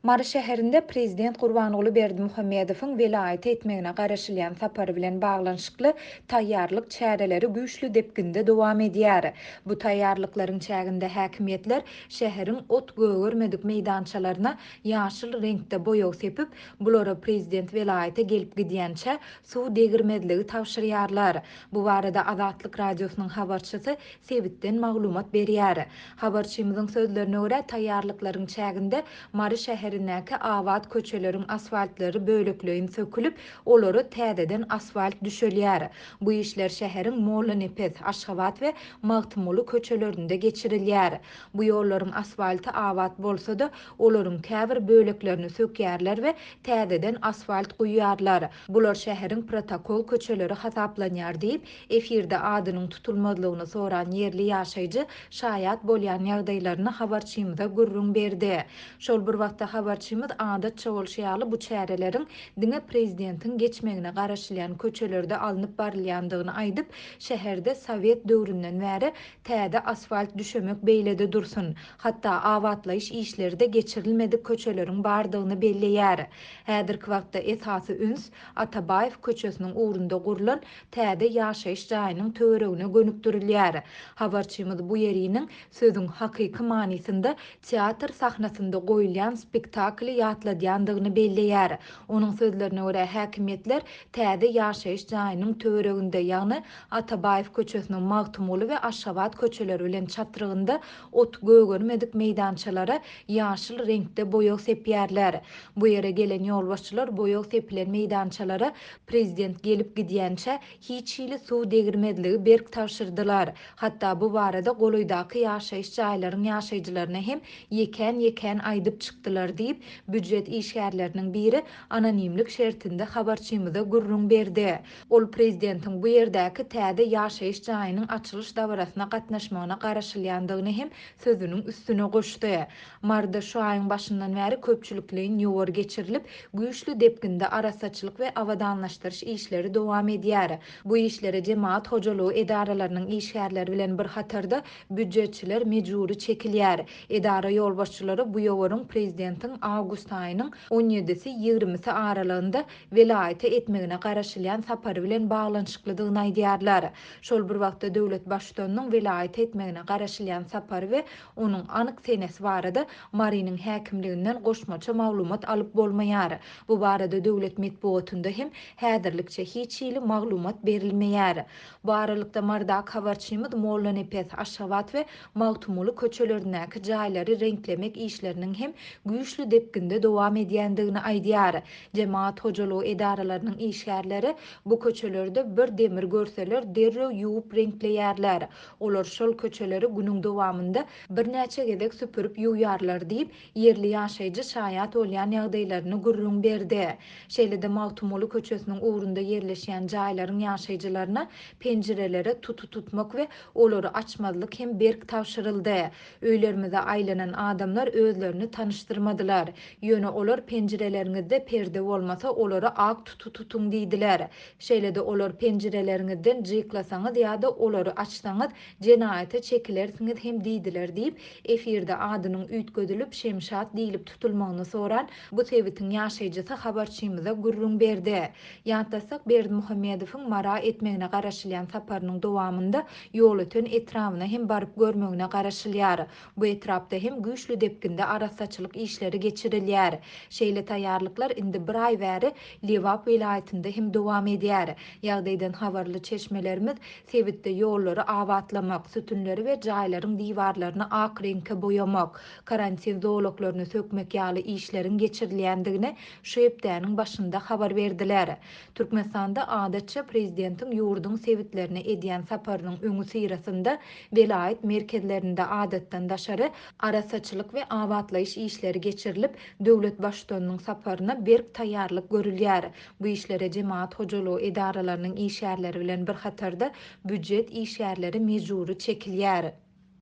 Mary şäherinde Prezident Gurbanguly Berdimuhamedowyň welaýata etmegine garaşylýan sapary bilen baglanyşykly taýýarlyk çäreleri güýçli depginde dowam edýär. Bu taýýarlyklaryň çäginde häkimetler şäheriň ot gögermedik meýdançalaryna ýaşyl reňkde boýag sepip, bulara prezident welaýata gelip gidýänçe suw degirmediligi tawşyrýarlar. Bu barada Azatlyk radiosynyň habarçysy Sebitden maglumat berýär. Habarçymyzyň sözlerine görä taýýarlyklaryň çäginde Mary şäherindäki awat köçeleriň asfaltlary bölekleýin sökülip, olary täzeden asfalt düşelýär. Bu işler şäheriň Molla Nepes, Aşgabat we Magtymly köçelerinde geçirilýär. Bu ýollaryň asfalty awat bolsa-da, olaryň käbir böleklerini sökýärler we täzeden asfalt guýýarlar. Bular şäheriň protokol köçeleri hasaplanýar diýip, efirde adynyň tutulmadylygyny soran ýerli ýaşaýjy şaýat bolýan ýagdaýlaryny habarçymyza gurrun berdi. Şol bir wagtda habarçymyz adatça bolşýaly bu çäreleriň diňe prezidentiň geçmegine garaşylýan köçelerde alınıp barylýandygyny aýdyp, şäherde Sowet döwründen bäri täze asfalt düşemek beýlede dursun. Hatda awatlaýyş işleri de geçirilmedik köçeleriň bardygyny belleýär. Häzirki wagtda esasy üns Atabaýew köçesiniň ugrunda gurulan täze ýaşaýyş jaýynyň töweregine gönükdirilýär. Habarçymyz bu ýeriniň sözüň hakyky manysynda teatr sahnasynda goýulan spektakly ýatladýandygyny belleýär. Onuň sözlerine görä häkimetler täze ýaşaýyş jaýynyň töwereginde, ýagny Atabaýew köçesiniň Magtymly we Aşgabat köçeleri bilen çatrygynda ot gögermedik meýdançalara ýaşyl reňkde boýag sepýärler. Bu ýere gelen ýolbaşçylar boýag sepilen meýdançalara prezident gelip gidýänçe hiç ýyly suw degirmediligi berk tawşyrdylar. Hatda bu barada goloýdaky ýaşaýyş jaýlaryň ýaşaýjylaryna hem ýeken aýdyp çykdylar diýip büdjet işgärleriniň biri anonimlik şertinde habarçymyza gurrun berdi. Ol prezidentiň bu ýerdäki täze ýaşaýyş jaýynyň açylyş dawrasyna gatnaşmagyna garaşylýandygyny hem sözüniň üstüne goşdy. Marda şu aýyň başyndan bäri köpçülikliň ýogar geçirilip, güýçli depginde arassaçylyk we abatlanýaryş işleri dowam edýär. Bu işlere jemaat hojalygy edaralarynyň işgärleri bilen bir hatarda büdjetçiler mejburi çekilýär. Edara ýolbaşçylary bu ýogaryň prezidentiň awgust aýynyň 17-si 20-si aralygynda welaýata etmegine garaşylýan sapary bilen baglanyşyklydygyny aýdýarlar. Şol bir wagtda döwlet baştutanynyň welaýata etmegine garaşylýan sapary we onuň anyk senesi barada Marynyň häkimliginden goşmaça maglumat alyp bolmaýar. Bu barada döwlet medeniýetinde hem häzirlikçe hiç ýyly maglumat berilmeýär. Bu aralykda mardak habarçymyz Molla Nepes, Aşgabat we Magtymly köçelerindäki jaýlary reňklemek işleriniň hem güýçli depginde dowam edýändigini aýdýar. Jemaat hojalygy edaralarynyň işgärleri bu köçelerde bir demir görseler derrew ýuwup reňkleýärler. Olar şol köçeleri günüň dowamında bir näçe gezek süpürüp ýuwýarlar diýip ýerli ýaşaýjy şaýat bolýan ýagdaýlaryny gurrun berdi. Şeýle-de Magtymly köçesiniň ugrunda ýerleşýän jaýlaryň ýaşaýjylaryna penjirelere tutmak we olary açmazlyk hem berk tawşyryldy. Öýlerimize aýlanan adamlar özlerini tanıştırmadılar. Ýöne olar penjireleriňizde perde bolmasa olary ak tutun diýdiler. Şeýle-de olar penjireleriňizden jyklasaňyz ýa-da olary açsaňyz jenaýata çekilersiňiz hem diýdiler diýip efirde adynyň üýtgedilip Şemşat diýilip tutulmagyny soran bu Sebitiň ýaşaýjysy habarçymyza gurrun berdi. Ýantasak Berdimuhamedowyň mara etmegine garaşylýan saparynyň dowamında ýol öten etrawyna hem baryp görmegine garaşylýar. Bu etrapda hem güýçli depginde arassaçylyk işleri geçirilýär. Şeýle taýýarlyklar indi bir aý bäri Lewap welaýatynda hem dowam edýär. Ýagdaýdan habarly çeşmelerimiz Sebitde ýollary abatlamak, sütünleri we jaýlaryň diwarlaryny ak reňke boýamak, karantin zooloklaryny sökmek ýaly işleriň geçirilýändigini şu hepdäniň başynda habar berdiler. Türkmenistanda adatça prezidentiň ýurduň Sebitlerine edýän saparynyň öňü syrasynda welaýat merkezlerinde adatdan daşary arassaçylyk we abatlaýyş işleri geçirilip, döwlet baştutanynyň saparyna berk taýýarlyk görülýär. Bu işlere jemaat hojalygy edaralarynyň işgärleri bilen bir hatarda büdjet işgärleri mejburi çekilýär.